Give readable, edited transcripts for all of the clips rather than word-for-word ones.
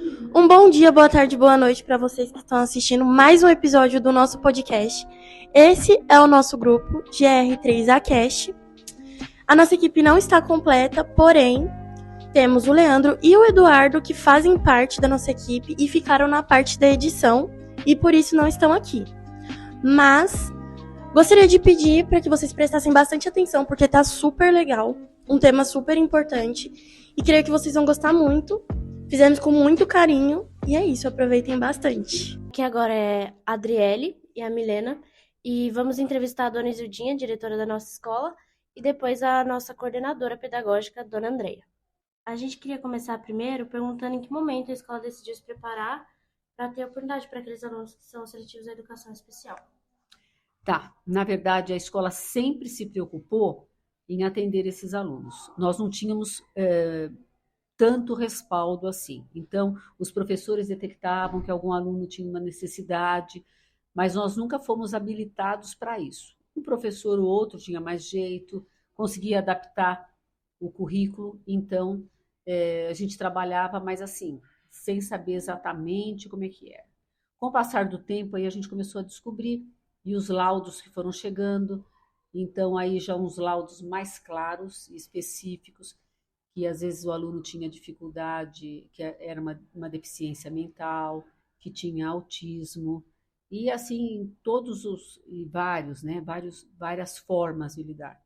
Um bom dia, boa tarde, boa noite para vocês que estão assistindo mais um episódio do nosso podcast. Esse é o nosso grupo GR3Acast. A nossa equipe não está completa, porém, temos o Leandro e o Eduardo que fazem parte da nossa equipe e ficaram na parte da edição e por isso não estão aqui. Mas gostaria de pedir para que vocês prestassem bastante atenção porque tá super legal, um tema super importante e creio que vocês vão gostar muito. Fizemos com muito carinho e é isso, aproveitem bastante. Que agora é a Adriele e a Milena e vamos entrevistar a dona Isildinha, diretora da nossa escola, e depois a nossa coordenadora pedagógica, dona Andreia. A gente queria começar primeiro perguntando em que momento a escola decidiu se preparar para ter oportunidade para aqueles alunos que são seletivos à educação especial. Tá, na verdade a escola sempre se preocupou em atender esses alunos. Nós não tínhamos tanto respaldo assim. Então, os professores detectavam que algum aluno tinha uma necessidade, mas nós nunca fomos habilitados para isso. Um professor ou outro tinha mais jeito, conseguia adaptar o currículo, então a gente trabalhava mais assim, sem saber exatamente como é que era. Com o passar do tempo, aí a gente começou a descobrir, e os laudos que foram chegando, então aí já uns laudos mais claros e específicos, que às vezes o aluno tinha dificuldade, que era uma deficiência mental, que tinha autismo, e assim, todos os, e vários, né, várias formas de lidar.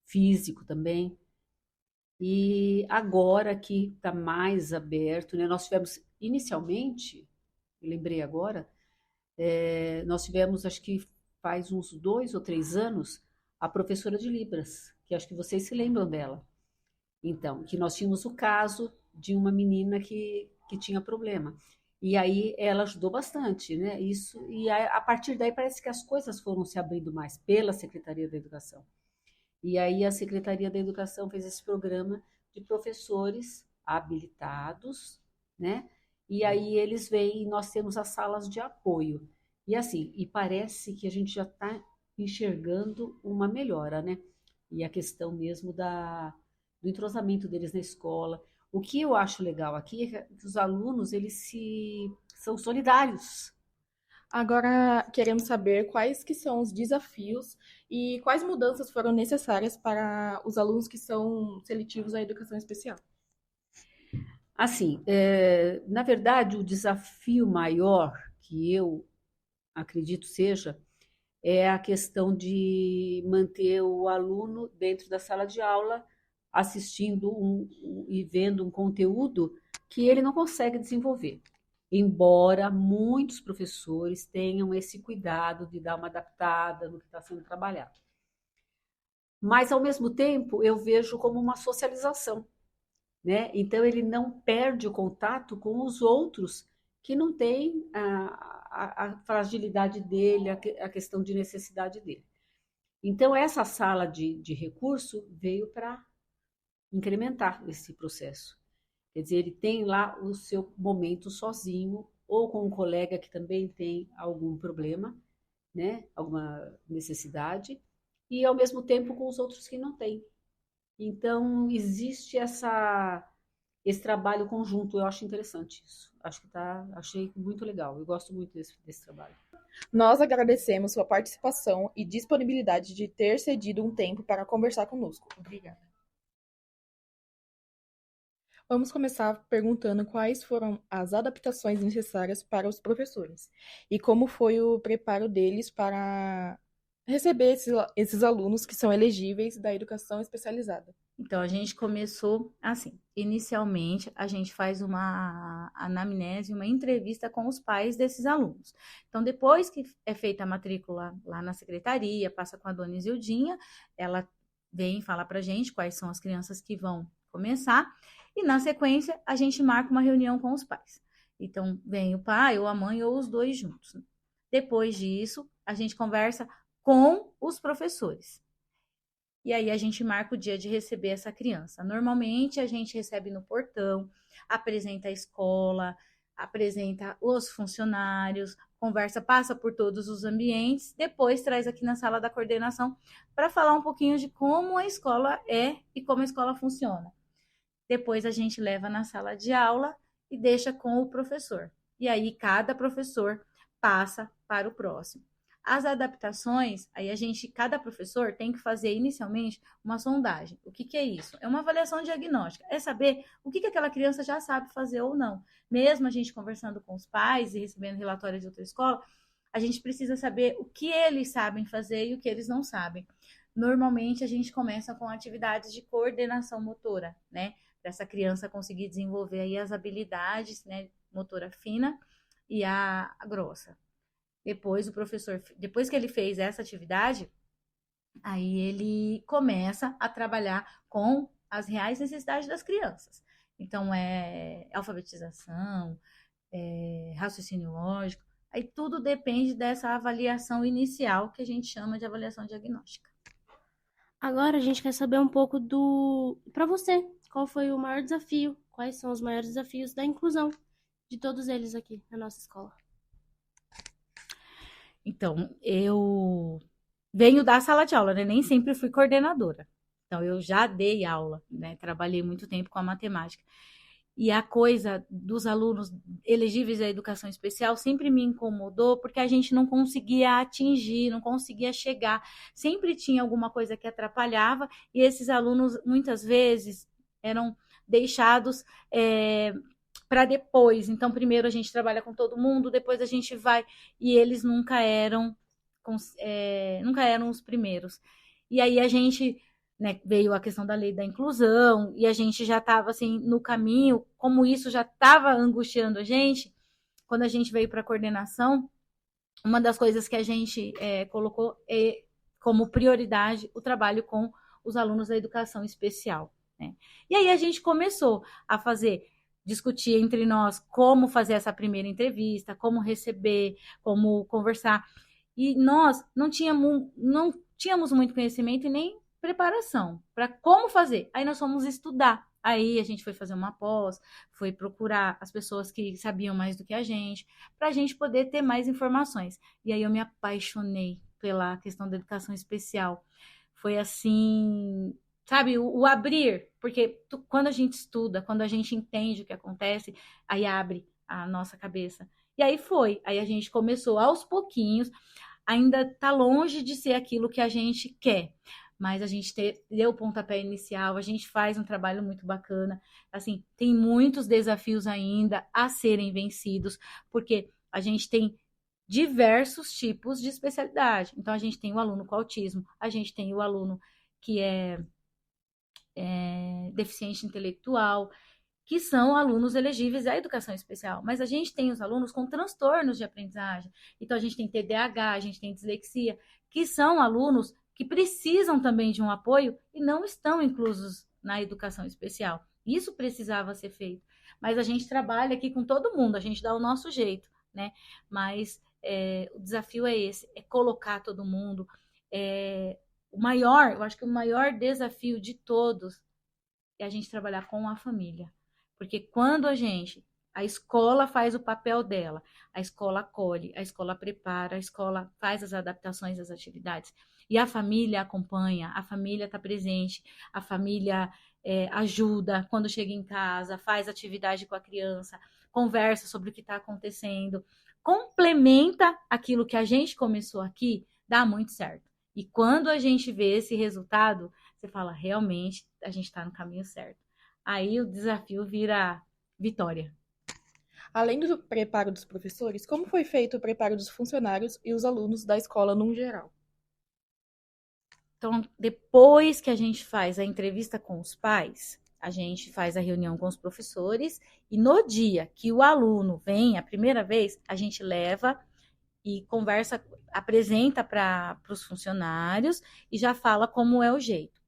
Físico também. E agora que está mais aberto, né, nós tivemos inicialmente, lembrei agora, nós tivemos, acho que faz uns 2 ou 3 anos, a professora de Libras, que acho que vocês se lembram dela. Então, que nós tínhamos o caso de uma menina que tinha problema. E aí ela ajudou bastante, né? Isso, e a partir daí parece que as coisas foram se abrindo mais pela Secretaria da Educação. E aí a Secretaria da Educação fez esse programa de professores habilitados, né? E aí eles vêm e nós temos as salas de apoio. E assim, e parece que a gente já está enxergando uma melhora, né? E a questão mesmo do entrosamento deles na escola. O que eu acho legal aqui é que os alunos eles são solidários. Agora queremos saber quais que são os desafios e quais mudanças foram necessárias para os alunos que são seletivos à educação especial. Assim, na verdade, o desafio maior que eu acredito seja é a questão de manter o aluno dentro da sala de aula assistindo e vendo um conteúdo que ele não consegue desenvolver. Embora muitos professores tenham esse cuidado de dar uma adaptada no que está sendo trabalhado. Mas, ao mesmo tempo, eu vejo como uma socialização, né? Então, ele não perde o contato com os outros que não têm a fragilidade dele, a questão de necessidade dele. Então, essa sala de recurso veio para incrementar esse processo. Quer dizer, ele tem lá o seu momento sozinho, ou com um colega que também tem algum problema, né? Alguma necessidade, e ao mesmo tempo com os outros que não têm. Então, existe esse trabalho conjunto, eu acho interessante isso. Achei muito legal, eu gosto muito desse trabalho. Nós agradecemos sua participação e disponibilidade de ter cedido um tempo para conversar conosco. Obrigada. Vamos começar perguntando quais foram as adaptações necessárias para os professores e como foi o preparo deles para receber esses alunos que são elegíveis da educação especializada. Então, a gente começou assim. Inicialmente, a gente faz uma anamnese, uma entrevista com os pais desses alunos. Então, depois que é feita a matrícula lá na secretaria, passa com a dona Isildinha, ela vem falar para a gente quais são as crianças que vão começar, e na sequência, a gente marca uma reunião com os pais. Então, vem o pai ou a mãe ou os dois juntos. Depois disso, a gente conversa com os professores. E aí a gente marca o dia de receber essa criança. Normalmente a gente recebe no portão, apresenta a escola, apresenta os funcionários, conversa, passa por todos os ambientes, depois traz aqui na sala da coordenação para falar um pouquinho de como a escola é e como a escola funciona. Depois a gente leva na sala de aula e deixa com o professor. E aí cada professor passa para o próximo. As adaptações, aí cada professor tem que fazer inicialmente uma sondagem. O que é isso? É uma avaliação diagnóstica. É saber o que aquela criança já sabe fazer ou não. Mesmo a gente conversando com os pais e recebendo relatórios de outra escola, a gente precisa saber o que eles sabem fazer e o que eles não sabem. Normalmente a gente começa com atividades de coordenação motora, né? Para essa criança conseguir desenvolver aí as habilidades, né? Motora fina e a grossa. Depois o professor, depois que ele fez essa atividade, aí ele começa a trabalhar com as reais necessidades das crianças. Então, alfabetização, raciocínio lógico, aí tudo depende dessa avaliação inicial que a gente chama de avaliação diagnóstica. Agora a gente quer saber um pouco para você, qual foi o maior desafio, quais são os maiores desafios da inclusão de todos eles aqui na nossa escola. Então, eu venho da sala de aula, né? Nem sempre fui coordenadora. Então, eu já dei aula, né? Trabalhei muito tempo com a matemática. E a coisa dos alunos elegíveis à educação especial sempre me incomodou, porque a gente não conseguia atingir, não conseguia chegar. Sempre tinha alguma coisa que atrapalhava, e esses alunos, muitas vezes, eram deixados para depois. Então, primeiro a gente trabalha com todo mundo, depois a gente vai, e eles nunca eram os primeiros. E aí a gente, né, veio a questão da lei da inclusão, e a gente já estava assim no caminho, como isso já estava angustiando a gente, quando a gente veio para a coordenação, uma das coisas que a gente colocou como prioridade o trabalho com os alunos da educação especial, né? E aí a gente começou a discutir entre nós como fazer essa primeira entrevista, como receber, como conversar. E nós não tínhamos muito conhecimento e nem preparação para como fazer. Aí nós fomos estudar. Aí a gente foi fazer uma pós, foi procurar as pessoas que sabiam mais do que a gente, para a gente poder ter mais informações. E aí eu me apaixonei pela questão da educação especial. Foi assim, sabe, o abrir, porque quando a gente estuda, quando a gente entende o que acontece, aí abre a nossa cabeça. E aí aí a gente começou aos pouquinhos, ainda tá longe de ser aquilo que a gente quer, mas a gente deu o pontapé inicial, a gente faz um trabalho muito bacana, assim, tem muitos desafios ainda a serem vencidos, porque a gente tem diversos tipos de especialidade. Então, a gente tem o aluno com autismo, a gente tem o aluno que é deficiente intelectual, que são alunos elegíveis à educação especial. Mas a gente tem os alunos com transtornos de aprendizagem. Então, a gente tem TDAH, a gente tem dislexia, que são alunos que precisam também de um apoio e não estão inclusos na educação especial. Isso precisava ser feito. Mas a gente trabalha aqui com todo mundo, a gente dá o nosso jeito, né? Mas o desafio é esse, é colocar todo mundo. Eu acho que o maior desafio de todos é a gente trabalhar com a família. Porque quando a escola faz o papel dela, a escola acolhe, a escola prepara, a escola faz as adaptações das atividades, e a família acompanha, a família está presente, a família ajuda quando chega em casa, faz atividade com a criança, conversa sobre o que está acontecendo, complementa aquilo que a gente começou aqui, dá muito certo. E quando a gente vê esse resultado, você fala, realmente, a gente está no caminho certo. Aí o desafio vira vitória. Além do preparo dos professores, como foi feito o preparo dos funcionários e os alunos da escola no geral? Então, depois que a gente faz a entrevista com os pais, a gente faz a reunião com os professores e no dia que o aluno vem a primeira vez, a gente leva e conversa, apresenta para os funcionários e já fala como é o jeito.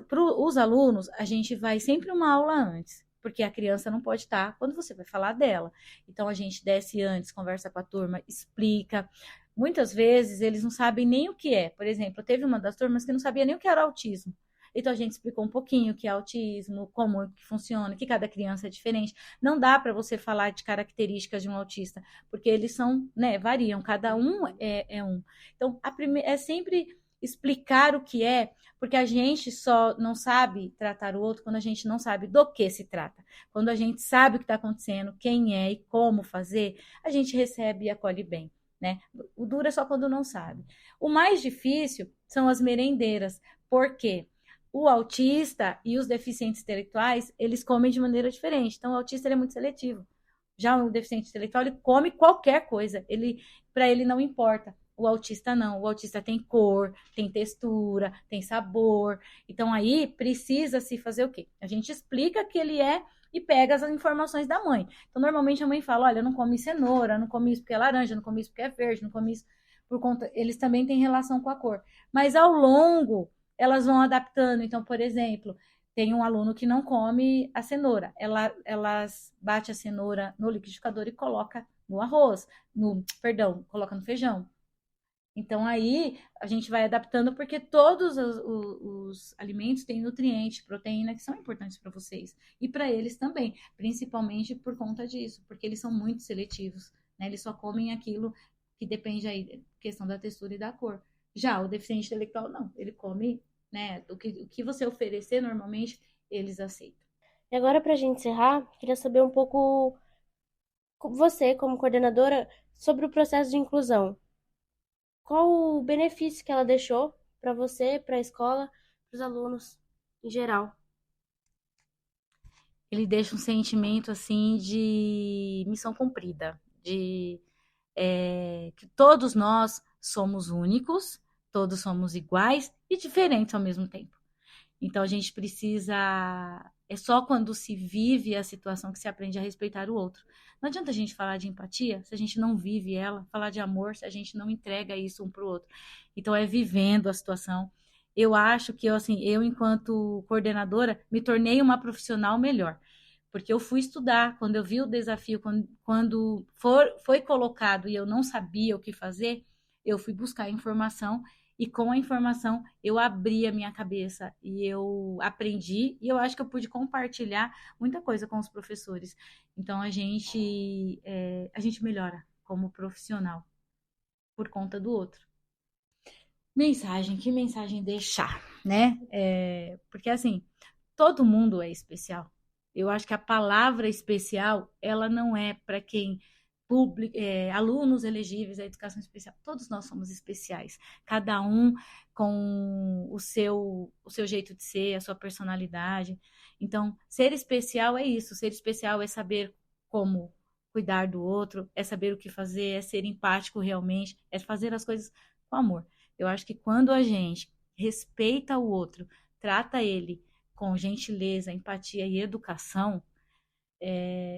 Para os alunos, a gente vai sempre uma aula antes, porque a criança não pode estar quando você vai falar dela. Então, a gente desce antes, conversa com a turma, explica. Muitas vezes, eles não sabem nem o que é. Por exemplo, teve uma das turmas que não sabia nem o que era autismo. Então, a gente explicou um pouquinho o que é autismo, como que funciona, que cada criança é diferente. Não dá para você falar de características de um autista, porque eles são, né, variam, cada um é um. Então, é sempre explicar o que é, porque a gente só não sabe tratar o outro quando a gente não sabe do que se trata. Quando a gente sabe o que está acontecendo, quem é e como fazer, a gente recebe e acolhe bem, né? O duro é só quando não sabe. O mais difícil são as merendeiras, porque o autista e os deficientes intelectuais, eles comem de maneira diferente. Então, o autista ele é muito seletivo. Já o deficiente intelectual, ele come qualquer coisa. Para ele não importa. O autista não. O autista tem cor, tem textura, tem sabor. Então, aí precisa se fazer o quê? A gente explica que ele é e pega as informações da mãe. Então, normalmente a mãe fala, olha, eu não come cenoura, não come isso porque é laranja, não come isso porque é verde, não come isso por conta... Eles também têm relação com a cor. Mas ao longo, elas vão adaptando. Então, por exemplo, tem um aluno que não come a cenoura. Elas bate a cenoura no liquidificador e coloca no arroz, coloca no feijão. Então aí a gente vai adaptando porque todos os alimentos têm nutrientes, proteína que são importantes para vocês e para eles também, principalmente por conta disso, porque eles são muito seletivos, né? Eles só comem aquilo que depende aí da questão da textura e da cor. Já o deficiente intelectual não, ele come, né? O que você oferecer normalmente eles aceitam. E agora, para a gente encerrar, queria saber um pouco você, como coordenadora, sobre o processo de inclusão. Qual o benefício que ela deixou para você, para a escola, para os alunos em geral? Ele deixa um sentimento assim de missão cumprida, de que todos nós somos únicos, todos somos iguais e diferentes ao mesmo tempo. Então a gente precisa. É só quando se vive a situação que se aprende a respeitar o outro. Não adianta a gente falar de empatia se a gente não vive ela, falar de amor se a gente não entrega isso um para o outro. Então é vivendo a situação. Eu acho que eu, enquanto coordenadora, me tornei uma profissional melhor. Porque eu fui estudar, quando eu vi o desafio, quando foi colocado e eu não sabia o que fazer, eu fui buscar informação e com a informação eu abri a minha cabeça e eu aprendi e eu acho que eu pude compartilhar muita coisa com os professores. Então a gente melhora como profissional por conta do outro. Que mensagem deixar, né? Porque assim, todo mundo é especial. Eu acho que a palavra especial, ela não é para quem alunos elegíveis à educação especial. Todos nós somos especiais, cada um com o seu jeito de ser, a sua personalidade. Então, ser especial é isso. Ser especial é saber como cuidar do outro, é saber o que fazer, é ser empático realmente, é fazer as coisas com amor. Eu acho que quando a gente respeita o outro, trata ele com gentileza, empatia e educação,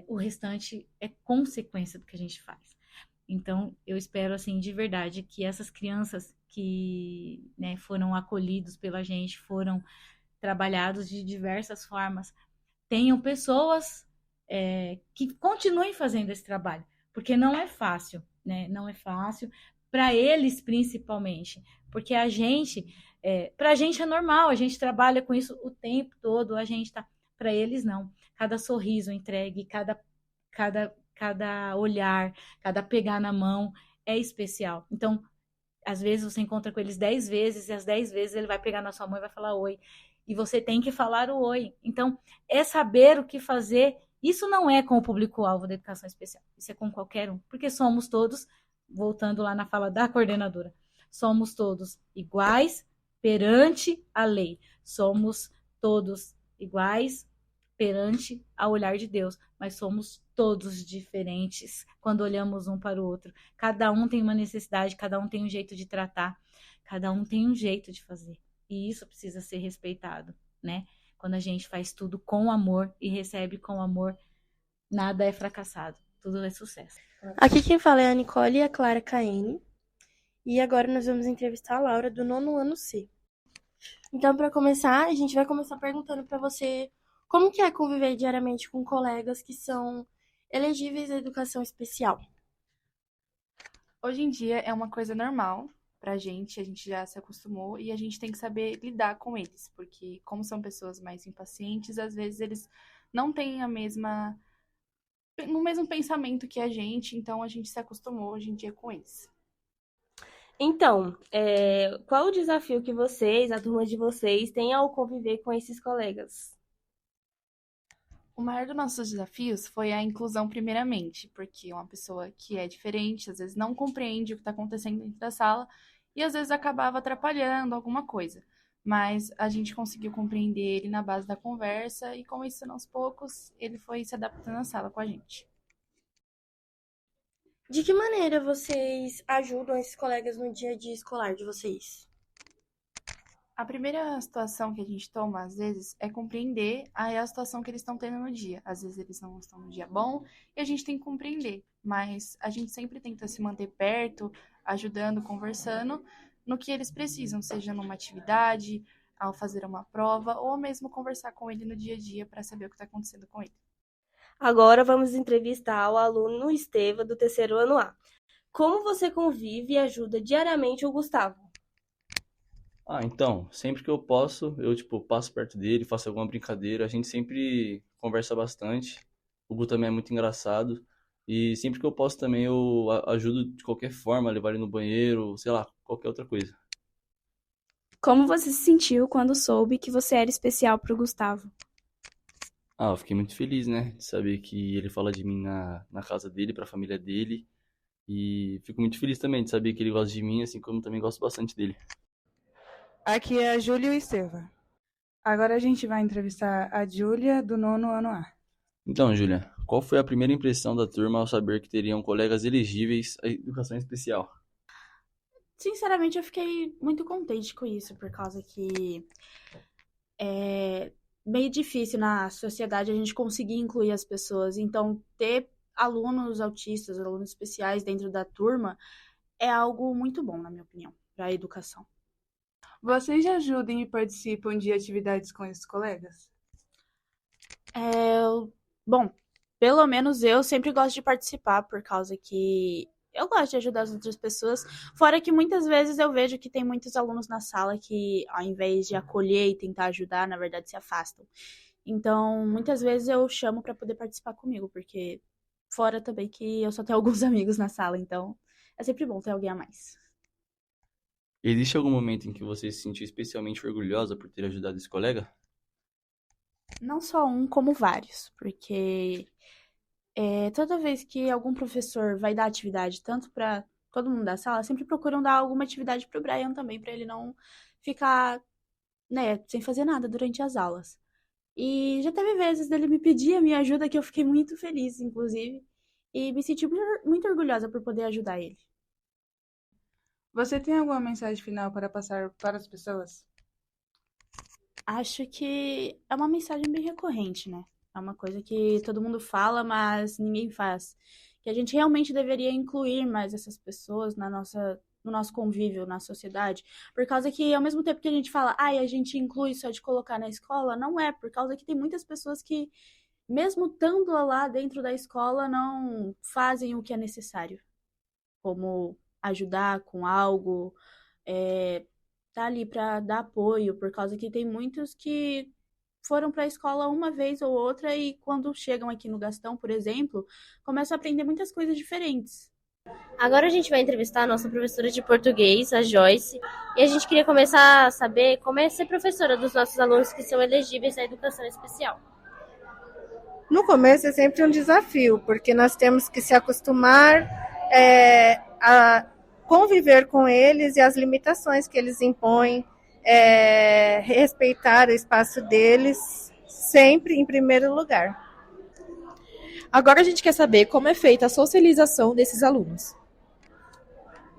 o restante é consequência do que a gente faz. Então, eu espero, assim, de verdade, que essas crianças que, né, foram acolhidos pela gente, foram trabalhados de diversas formas, tenham pessoas que continuem fazendo esse trabalho, porque não é fácil, né? Não é fácil para eles principalmente, porque para a gente é normal, a gente trabalha com isso o tempo todo, a gente tá, para eles não. Cada sorriso entregue, cada olhar, cada pegar na mão é especial. Então, às vezes você encontra com eles 10 vezes e às 10 vezes ele vai pegar na sua mão e vai falar oi. E você tem que falar o oi. Então, é saber o que fazer. Isso não é com o público-alvo da educação especial. Isso é com qualquer um. Porque somos todos, voltando lá na fala da coordenadora, somos todos iguais perante a lei. Somos todos iguais perante ao olhar de Deus, mas somos todos diferentes quando olhamos um para o outro. Cada um tem uma necessidade, cada um tem um jeito de tratar, cada um tem um jeito de fazer. E isso precisa ser respeitado, né? Quando a gente faz tudo com amor e recebe com amor, nada é fracassado, tudo é sucesso. Aqui quem fala é a Nicole e a Clara Caene. E agora nós vamos entrevistar a Laura, do 9º ano C. Então, para começar, a gente vai começar perguntando para você como que é conviver diariamente com colegas que são elegíveis à educação especial. Hoje em dia é uma coisa normal pra gente, a gente já se acostumou e a gente tem que saber lidar com eles, porque como são pessoas mais impacientes, às vezes eles não têm no mesmo pensamento que a gente, então a gente se acostumou hoje em dia com eles. Então, qual o desafio que vocês, a turma de vocês, têm ao conviver com esses colegas? O maior dos nossos desafios foi a inclusão, primeiramente, porque uma pessoa que é diferente, às vezes não compreende o que está acontecendo dentro da sala e às vezes acabava atrapalhando alguma coisa. Mas a gente conseguiu compreender ele na base da conversa e, com isso, aos poucos, ele foi se adaptando à sala com a gente. De que maneira vocês ajudam esses colegas no dia a dia escolar de vocês? A primeira situação que a gente toma, às vezes, é compreender a situação que eles estão tendo no dia. Às vezes eles não estão no dia bom e a gente tem que compreender. Mas a gente sempre tenta se manter perto, ajudando, conversando, no que eles precisam, seja numa atividade, ao fazer uma prova, ou mesmo conversar com ele no dia a dia para saber o que está acontecendo com ele. Agora vamos entrevistar o aluno Esteva, do terceiro ano A. Como você convive e ajuda diariamente o Gustavo? Então, sempre que eu posso, eu, passo perto dele, faço alguma brincadeira. A gente sempre conversa bastante. O Gu também é muito engraçado. E sempre que eu posso também, eu ajudo de qualquer forma, levar ele no banheiro, sei lá, qualquer outra coisa. Como você se sentiu quando soube que você era especial pro Gustavo? Eu fiquei muito feliz, né, de saber que ele fala de mim na casa dele, pra família dele. E fico muito feliz também de saber que ele gosta de mim, assim como eu também gosto bastante dele. Aqui é a Júlia e o Esteva. Agora a gente vai entrevistar a Júlia, do nono ano A. Então, Júlia, qual foi a primeira impressão da turma ao saber que teriam colegas elegíveis à educação especial? Sinceramente, eu fiquei muito contente com isso, por causa que é meio difícil na sociedade a gente conseguir incluir as pessoas. Então, ter alunos autistas, alunos especiais dentro da turma é algo muito bom, na minha opinião, para a educação. Vocês ajudam e participam de atividades com esses colegas? Bom, pelo menos eu sempre gosto de participar, por causa que eu gosto de ajudar as outras pessoas. Fora que muitas vezes eu vejo que tem muitos alunos na sala que, ao invés de acolher e tentar ajudar, na verdade se afastam. Então, muitas vezes eu chamo para poder participar comigo, porque fora também que eu só tenho alguns amigos na sala, então é sempre bom ter alguém a mais. Existe algum momento em que você se sentiu especialmente orgulhosa por ter ajudado esse colega? Não só um, como vários, porque toda vez que algum professor vai dar atividade, tanto para todo mundo da sala, sempre procuram dar alguma atividade para o Brian também, para ele não ficar, né, sem fazer nada durante as aulas. E já teve vezes dele me pedir a minha ajuda que eu fiquei muito feliz, inclusive, e me senti muito orgulhosa por poder ajudar ele. Você tem alguma mensagem final para passar para as pessoas? Acho que é uma mensagem bem recorrente, né? É uma coisa que todo mundo fala, mas ninguém faz. Que a gente realmente deveria incluir mais essas pessoas no nosso convívio na sociedade. Por causa que, ao mesmo tempo que a gente fala, a gente inclui só de colocar na escola, não é. Por causa que tem muitas pessoas que, mesmo estando lá dentro da escola, não fazem o que é necessário. Como ajudar com algo, tá ali para dar apoio, por causa que tem muitos que foram para a escola uma vez ou outra e quando chegam aqui no Gastão, por exemplo, começam a aprender muitas coisas diferentes. Agora a gente vai entrevistar a nossa professora de português, a Joyce, e a gente queria começar a saber como é ser professora dos nossos alunos que são elegíveis à educação especial. No começo é sempre um desafio, porque nós temos que se acostumar a conviver com eles e as limitações que eles impõem, respeitar o espaço deles, sempre em primeiro lugar. Agora a gente quer saber como é feita a socialização desses alunos.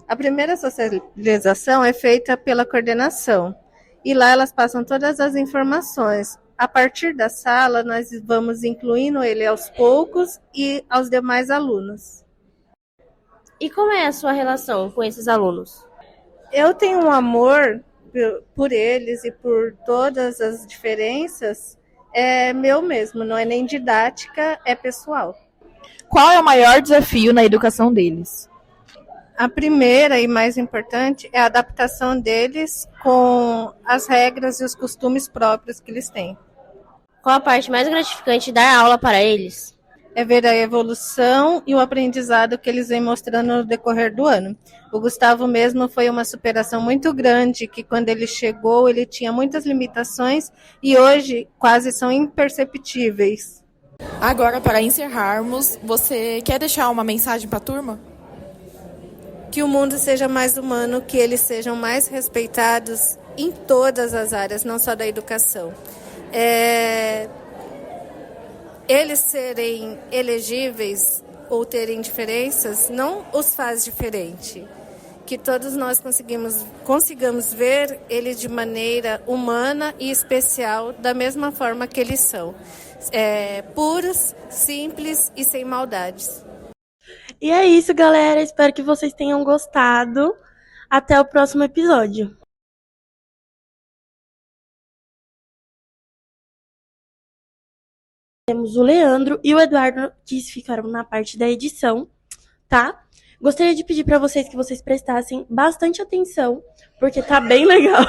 A primeira socialização é feita pela coordenação, e lá elas passam todas as informações. A partir da sala, nós vamos incluindo ele aos poucos e aos demais alunos. E como é a sua relação com esses alunos? Eu tenho um amor por eles e por todas as diferenças, é meu mesmo, não é nem didática, é pessoal. Qual é o maior desafio na educação deles? A primeira e mais importante é a adaptação deles com as regras e os costumes próprios que eles têm. Qual a parte mais gratificante de dar aula para eles? é ver a evolução e o aprendizado que eles vêm mostrando no decorrer do ano. O Gustavo mesmo foi uma superação muito grande, que quando ele chegou ele tinha muitas limitações e hoje quase são imperceptíveis. Agora, para encerrarmos, você quer deixar uma mensagem para a turma? Que o mundo seja mais humano, que eles sejam mais respeitados em todas as áreas, não só da educação. Eles serem elegíveis ou terem diferenças não os faz diferente. Que todos nós consigamos ver eles de maneira humana e especial, da mesma forma que eles são. Puros, simples e sem maldades. E é isso, galera. Espero que vocês tenham gostado. Até o próximo episódio. Temos o Leandro e o Eduardo, que ficaram na parte da edição, tá? Gostaria de pedir para vocês que vocês prestassem bastante atenção, porque tá bem legal.